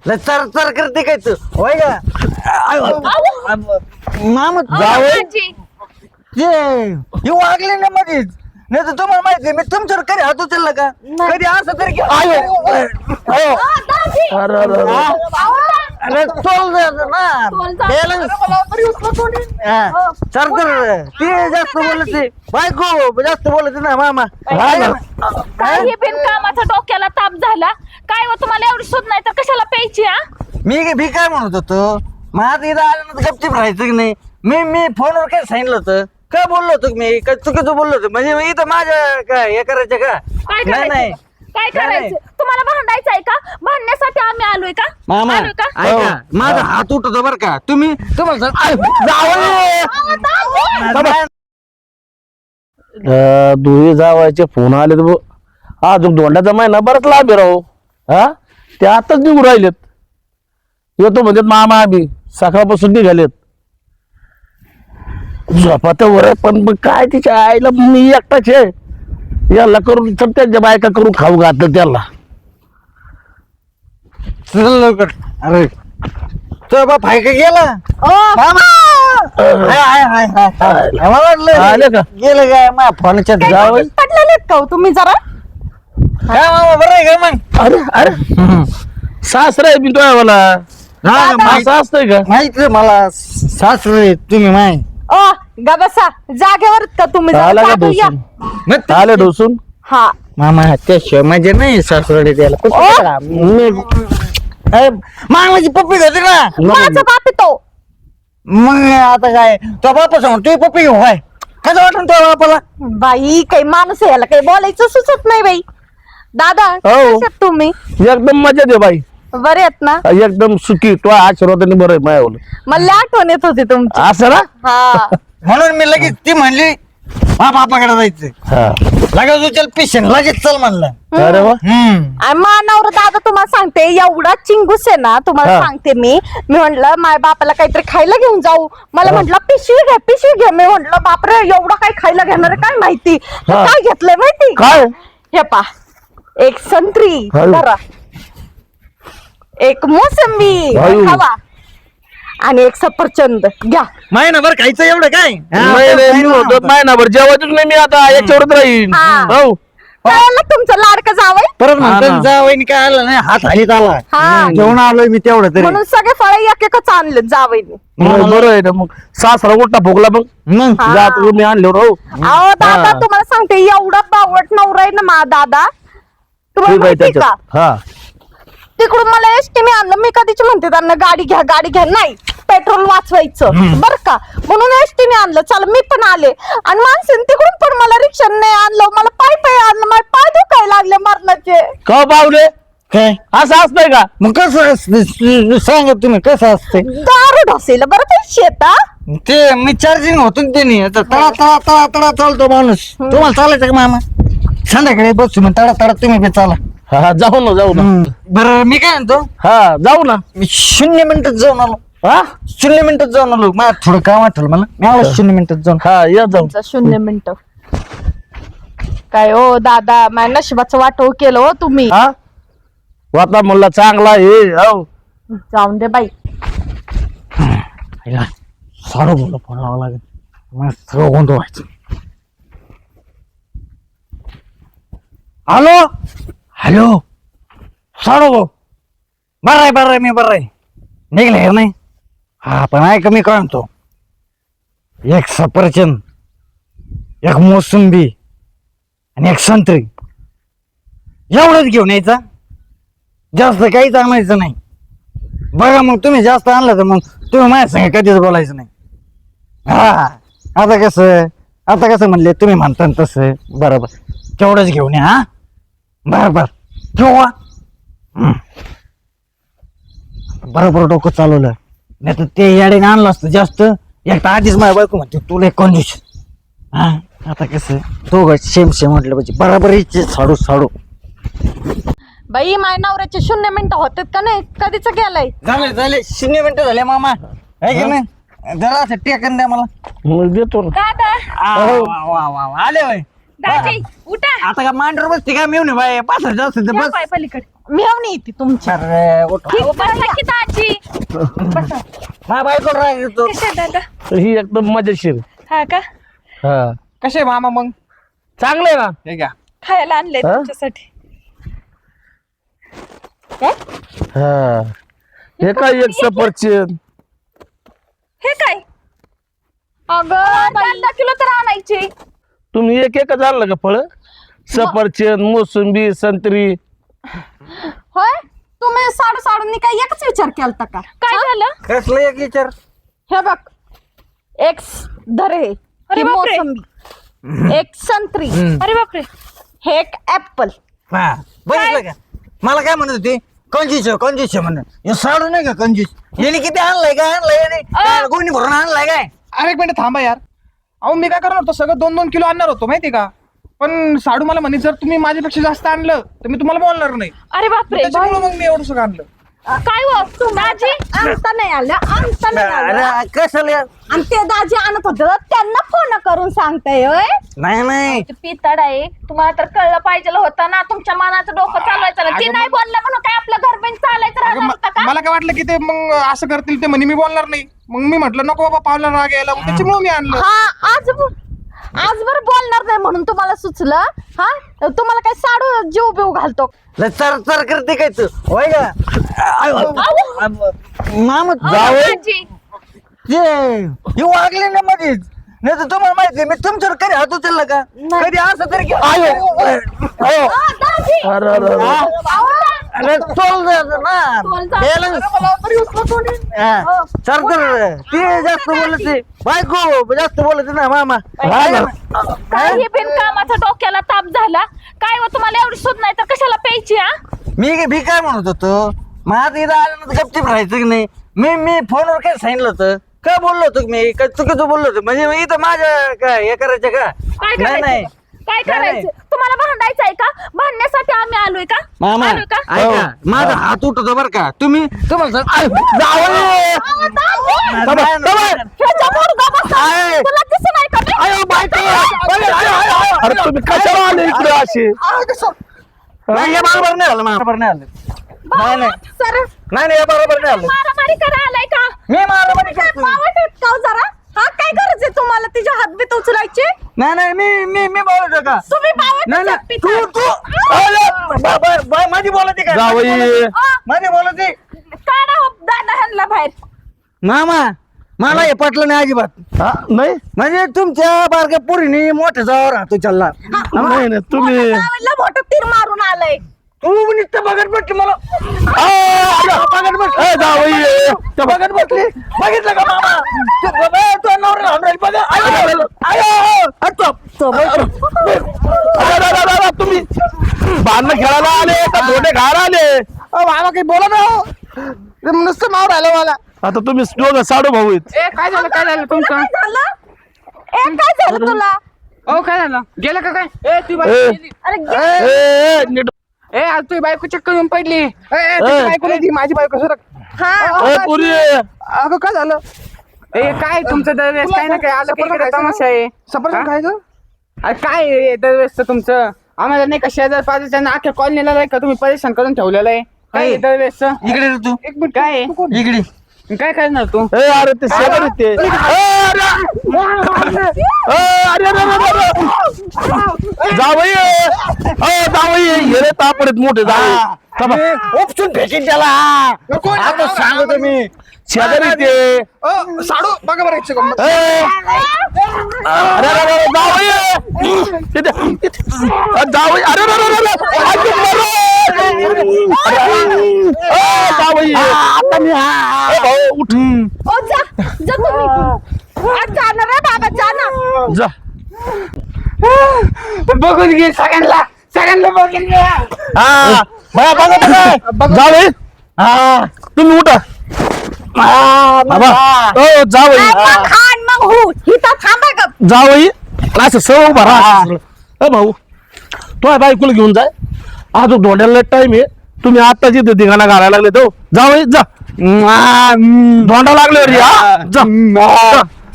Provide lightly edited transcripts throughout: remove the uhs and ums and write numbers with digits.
चर चर करते काय तू होय का मामा जावई ते वागले ना मध्येच नाही तर तुम्हाला माहिती मी तुमच्यावर कधी हात उचलला का कधी असं तरी अरे तोल ना चर चर ते जास्त बोलते बायको जास्त बोलते ना मामा काही बिनकामाचा डोक्याला ताप झाला काय हो तुम्हाला एवढी सुध नाही तर कशाला प्यायची हा मी काय म्हणत होतो माझं इथं आल्यानंतर गपचिप राहायचं की नाही मी फोनवर काय सांगितलं होतं काय बोललो होतो मी काय चुकीचं बोललो होतो म्हणजे मी इथं माझ्या काय हे करायचं का काय नाही नाही करायचं काय करायचं तुम्हाला भांडायचं आहे का भांडण्यासाठी आम्ही आलोय का मामा आलोय का ऐका माझा हात उठतो बरं का तुम्ही तुम्हाला दुही जावायचे फोन आले तर अजून दोंडाचा महिना बराच लाभ आहे राव हा ते आताच निघून राहिलेत येतो म्हणतात मामा आम्ही सकाळपासून निघालेत झोपात वर पण मग काय तिच्या आईला मी एकटाच आहे याला करून तर त्यांच्या बायका करून खाऊ घातलं त्याला चल लवकर अरे तो बाप हाय का गेला मामा हाय मला वाटलं आले का? गेलं काय मा फोनच्या जावई पडलेले का हो तुम्ही जरा काय मामा बरं आहे का मग अरे अरे सासरा आहे मी तो मला असं असतंय का माहिती मला सासरे तुम्ही माय ओ गा बसा जागेवर का तुम्ही जरा आला का जागेवर या. ढोसून आले ढोसून हा मामा त्याशिवाय म्हणजे नाही सासरे त्याला मामाची पप्पी घेते ना माझा बाप आहे तो मग आता काय तो बापा सांग तू पप्पी घेऊ काय कसं वाटून तो बापाला बाई काही माणूस आहे, याला काही बोलायचं सुचत नाही बाई दादा हो. कसे आहेत तुम्ही एकदम मजा दे बाई बरे आहेत ना एकदम सुखी तो आशीर्वादाने बरं आहे मायावलं मला आठवण येत होती तुमची असं ना हा म्हणून मी लगेच ती म्हणली बापाकडे जायचं हा. लगेच उचल पिशन लगेच चल म्हणलं अरे वा आणि मानावर दादा तुम्हाला सांगते एवढा चिंगूस आहे ना तुम्हाला हा. सांगते मी म्हंटल माझ्या बापाला काहीतरी खायला घेऊन जाऊ मला म्हंटल पिशवी घे मी म्हंटल बापरे एवढं काय खायला घेणार आहे काय माहिती तर हा. काय घेतलंय माहिती काय हे पा एक संत्री हळू. धरा एक मोसंबी हळू. खावा आणि एक सफरचंद घ्या महिनाभर खायचं एवढं काय नाही रे, मी होतो महिनाभर जेवायचंच नाही मी आता याच्यावरच राहीन हा. हो कळलं तुमचं लाडकं जावई परत हा म्हणतो ना. जावईन काय आलं नाही हात हालीत आला हा. जेवण आलोय मी तेवढं तरी म्हणून सगळे फळ एक एकच आणले जावईने मग बरं आहे ना मग सासरा उठा भोगला मग मग हा. जा तुम्ही आणल्यावर हो अहो दादा हा. तुम्हाला सांगते एवढा बावट नवरा आहे ना मा दादा तुम्हाला ठीक आहे माहिती का त्याच्यात हा तिकडून मला एसटी मी आणलं मी कधीच म्हणते त्यांना गाडी घ्या नाही पेट्रोल वाचवायचं बर का म्हणून एसटी ने आणलं चला मी पण आले आणि माणसाने तिकडून पण मला रिक्षाने आणलं मला पाय आणलं माझे पाय दुखायला लागले मरणाचे का पावले काय असं असतंय का मग कसं असतं सांगा तुम्ही कसं असतंय दारू ढोसेल बरं ते शेता ते मी चार्जिंग होतो ना त्याने आता तळा तळा तळा तळा चालतो माणूस तुम्हाला चालायचं का मामा संध्याकाळी बसू मग तळा तळा तुम्ही बी चाला हा जाऊ ना बरं मी काय म्हणतो हा जाऊ ना मी 0 मिनिटात जाऊन आलो हा 0 मिनिटात जाऊन आलो मला थोडं काम आठवलं मला मी आलो 0 मिनिटात जाऊन हा या जाऊ तुमचं 0 मिनिट काय हो दादा माझ्या नशिबाचं वाटव केलं हो तुम्ही हा वाता म्हणला चांगला हे हो जाऊन दे बाई सारं बोला फोन लावा लागेल मला सगळं गोंधळ व्हायचं हॅलो हॅलो साडो भाऊ बरं आहे मी बरं आहे निघले हे नाही हा पण ऐका मी काय म्हणतो एक सफरचंद एक मोसंबी आणि एक संत्री एवढंच घेऊन यायचा जास्त काहीच आणायचं नाही बघा मग तुम्ही जास्त आणलं तर मग तुम्ही माझ्या संग कधीच बोलायचं नाही हा आता कसं म्हणले तुम्ही म्हणता तसं बरोबर तेवढंच घेऊन या हा बरोबर किंवा बरोबर डोकं चालवलं नाही तर ते याडीने आणलं असतं जास्त एकटा आधीच माझ्या बायको म्हणते तुला एक कंजूस हा आता कसं दोघं सेम म्हटलं पाहिजे बरोबर इच्छे साडू बाई माझ्या नवऱ्याचे 0 मिनिटं होतात का नाही कधीच गेलाय झाले 0 मिनिटं झाले मामा आहे की नाही जरा असं टेकन द्या मला मग देतो ना दादा आले होय दाजी उठा आता का मांडर बसते का मिळून बाय पाच जास्त या बस बाई पलीकडे मेवणी येते तुमची अरे उठ. ठीक बसा आहे. की दाजी. माझ्या बायकोला राग येतो. कशा दादा? ही एकदम मजेशीर. हा का? हा कसे मामा मग चांगलं आहे ना. हे घ्या. खायला आणलंय हा? तुमच्यासाठी. हा हे काय एक सफरचंद. हे काय? अगं बाई, 10 किलो तर आणायचे. तुम्ही एक एकच आणलं का फळ? सफरचंद, मोसंबी, संत्री. होय तुम्ही साडू साडूंनी काय एकच विचार केलता का? काय झालं? कसलं एक विचार. हे बघ एक धरे अरे ही बापरे. मोसंबी, एक संत्री, अरे बापरे. हे एक ऍपल. हा बघितलं का मला काय म्हणत होती कंजूस म्हणून हे साडू नाही का कंजूस. याने किती आणलंय काय आणलंय याने काय कोणी भरून आणलाय काय. अरे एक मिनिट थांबा यार. अहो मी काय करणार होतो सगळं 2-2 किलो आणणार होतो माहिती का. पण साडू मला म्हणे जर तुम्ही माझ्यापेक्षा जास्त आणलं तर मी तुम्हाला बोलणार नाही. अरे बापरे. त्याच्यामुळे मग मी एवढं सगळं आणलं. काय हो दाजी? आणता नाही आलं. अरे कशाला आणि ते दाजी आणत होते त्यांना फोन करून सांगताय होय. नाही ते पितड आहे. तुम्हाला तर कळलं पाहिजे होतं ना. तुमच्या मनाचं डोकं चालवायचं ना. ते अगं नाही मग- बोललं म्हणून काय आपलं घर पण चालायचं अगं, राहणार होतं का? मला काय वाटलं की ते मग असं करतील ते म्हणे मी बोलणार नाही. मग मी म्हटलं नको बाबा पावला राग यायला मग त्याच्यामुळे मी आणलं. हा आज बरं बोलणार नाही म्हणून तुम्हाला सुचलं. हा तुम्हाला काय साडू जीव बिव घालतो. चर करते काय तू होय का मामा अहो, दाजी. हे वागले ना मध्येच नाही तर तुम्हाला माहिती मी तुमच्यावर कधी हात उचलला का कधी असं तरी अरे अरे अरे. अरे चल ना चल तर ते जास्त बोलते बायको जास्त बोलते ना मामा काही बिनकामाचा डोक्याला ताप झाला. काय हो तुम्हाला एवढी सुध नाही तर कशाला प्यायची? हा मी काय म्हणत होतो माझं इथं आल्यानंतर गपचिप राहायचं की नाही. मी फोनवर काय सांगितलं होतं काय बोललो होतो मी काय चुकीचं बोललो होतो म्हणजे मग इथं माझ्या काय हे करायचं का काय नाही नाही करायचं? काय नाही, करायचं? तुम्हाला भांडायचं आहे का? भांडण्यासाठी आम्ही आलोय का? मामा आलोय का? ऐका माझा हात उठतो बरं का तुम्ही तुम्हाला आहे. तुला दिसत नाही का मी? अरे तुम्ही कशाला आले इकडे असे? नाही हे बरोबर नाही आलं बरोबर नाही आलं नाही नाही सर नाही हे बरोबर नाही आलं मारामारी करा आलाय का? मी मारामारी काय करतो. पावट ठेवताव जरा. हा काय गरज आहे तुम्हाला तिच्या हातबीत उचलायची? नाही मी बोलतो का तुम्ही बावट नाही नाही पिता. तू अरे, माझी बोलते का जावई. माझी बोलते काढा हो दादा ह्यांना बाहेर. मामा मला हे पटलं नाही अजिबात हा, नाही म्हणजे तुमच्या बारक्या पोरीने मोठ्या जावर राहतो चालला नाही नाही तुम्ही मोठं जावईला मोठं तीर मारून आलंय. तू नुसतं बघत बसली मला बघत बसली ए, जावई. त्या बघत बसली बघितलं का मामा तू बघ, तो नवरा घालून राहील बघ आयो, आयो, अरे तो अरे, तुम्ही भांडणं खेळायला आले का धोटे घाला आले? मामा काही बोला ना हो. ते नुसतं मावर आलं मला. आता तुम्ही दोघं साडू भाऊ आहेत. ए काय झालं तुमचं. काय झालं? काय झालं तुला? ओ काय झालं गेलं का काय. ए तू ए, अरे ए, नीट. ए आज तुझी बायको चक्कर येऊन पडली. तुझी बायको नाही ती माझी बायको सरक. ए, पुरी. अगं काय झालं. ए काय तुमचं दरवेळेस काय ना काय आलं की इकडे तमाशा आहे. सफरचंद खायचं. अरे काय आहे दरवेळेस तुमचं आम्हाला नाही का शेजार पाजारच्या अख्ख्या कॉलनीला नाही का तुम्ही परेशान करून ठेवलेलं आहे. काय आहे दरवेळेस. इकडे रे तू एक मिनिट काय आहे? इकडे काय करणार तू. ए, अरे ते शेजार आहेत ते. ए, अरे. ए, अरे, अरे, अरे, अरे. जावई जावई हे तापडत मोठे जावई. उपचून फेकीन त्याला आता सांगतो मी शेजारी ते. साडू बघा बरं एक सेकंद. ए, अरे अरे अरे जावई जावई अरे अरे अरे अरे अरे जावई आता मी ए, भाऊ, उठ. ओ जा जा तुम्ही. आज जाणार आहे बाबा जाणार. जा. बघून घे सगळ्यांना बघून घे. हा बघा बघा बघा जावई हा तुम्ही उठा बाबा ओ जावई मग खान मग हो इथं थांबा का. जावई असं सर्व उभा राहा. ए भाऊ तो बायकोला घेऊन जाय अजून धोंड्याला टाइम आहे. तुम्ही आता जिथे धिंगाणा घालायला लागले तो जावई जा धोंडा लागले रे हा जा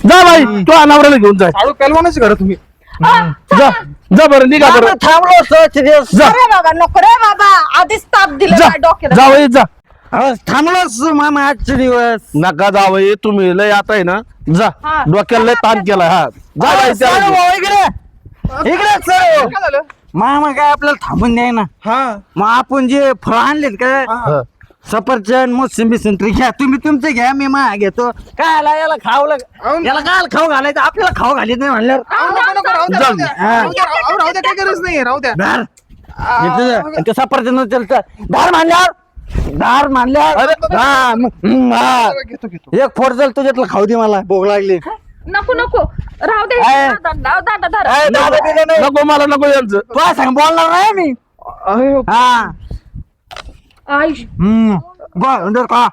जा बाई तो नवऱ्याला घेऊन जाय. साडू पेलवानच घर तुम्ही. जा जा बरं निघा मामा, बरं थांबलो असतो आजचे दिवस. जा अरे बाबा नको रे बाबा आधीच ताप दिले जा माझ्या डोक्याला जावई जा अहो, थांबलो असतो मामा आजचे दिवस. नका जावई तुम्ही लय आता आहे ना जा हा. डोक्याला लय ताण केला हा जा अहो, बाई, त्याला सर, घेऊन. भाऊ, इकडे सर. काय झालं मामा काय आपल्याला थांबून द्याय ना. हा मग आपण जे फळ आणलेत काय हा. सफरचंद मोसंबी संत्री घ्या तुम्ही तुमचे घ्या मी मा घेतो काय आला याला खाऊ अहो. याला काय खाऊ घालायचं आपल्याला खाऊ घालीत नाही म्हणल्यावर नको, नको, राहू द्या, राहू द्या. राहू द्या, राहू द्या, काही गरज नाही राहू द्या धार ते सफरचंद धार मानल्यावर धार मानल्यावर हा, हा. घेतो घेतो एक फोड जल तुझ्यातलं खाऊ दे मला भोग लागली नको नको राहू दे आहे. दादा धरा ए, दादा बिदा नाही. नको मला नको यांचं तुला सांग बोलणार नाही मी अहो, हा आयुष बोल का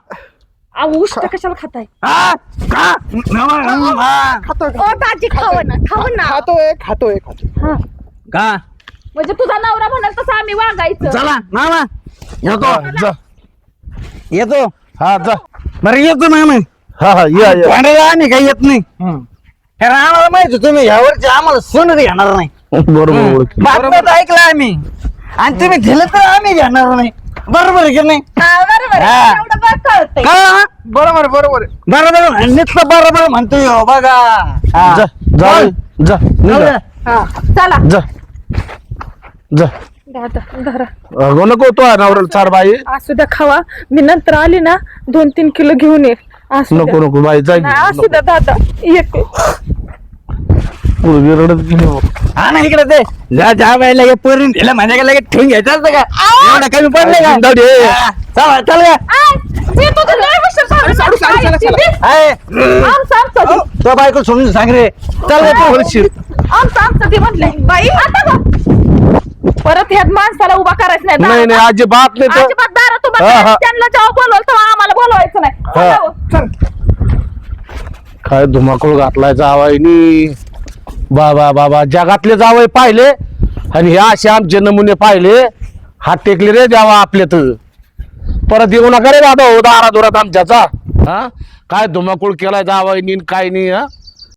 उष्ट कशाला खाताय हा का हा. खातोय ओ दाजी खावं ना खातोय खातोय खातोय का म्हणजे तुझा नवरा म्हणाल तसं आम्ही वागायचं चला मामा येतो जा येतो हा जा बरं येतो मामा हा हा या या भांडायला आम्ही काही येत नाही कारण आम्हाला माहिती तुम्ही यावरची आम्हाला सोनं घेणार नाही बरोबर ओळखलं. बातम्यात ऐकलं आम्ही आणि तुम्ही दिलं तर आम्ही घेणार नाही बरोबर आहे की नाही हा, बरोबर आहे. हा. एवढं बरं कळतंय हा बरोबर बरोबर बरोबर नुसतं बरोबर म्हणतोय हो बघा हा. जा जावई जा जाऊ निघा. द्या. हा चला जा जा दादा धरा अगं नको तो नवऱ्याला चार बाई असू द्या खावा मी नंतर आली ना 2-3 किलो घेऊन ये असू द्या. नको नको बाई जाय नाही, असू द्या दादा येते पोरगी रडत गेली हो. हा ना इकडे ते ज्या वेळेला हे पोरीन दिलं माझ्या लगेच ठेवून घ्यायचं असतं का एवढं कमी पडलं का जिंदाडी आहे. हा, चला चल का मी तुझं लय विषय सांगू साडू, साडू, चला, चला. आहे. आमचं तो बायको समजून सांग रे चल रे तू होशील. आमचं ते म्हटलंय बाई आता बघ परत ह्यात माणसाला उभा करायचं नाही नाही दारात. नाही अजिबात नाही तर अजिबात दारात उभा हा, हा. करायचं. त्यांना जेव्हा बोलवलं तेव्हा आम्हाला बोलवायचं नाही हा. चला हो. काय धुमाकूळ घातलाय जावाईनी बाबा बाबा जगातले जावई पाहिले आणि हे असे आमचे नमुने पाहिले हात टेकले रे द्यावा आपले तर परत येऊ नका रे दादा हो दारादुरात आमच्याचा हा काय धुमाकूळ केलाय जावाईनी काय नाही हा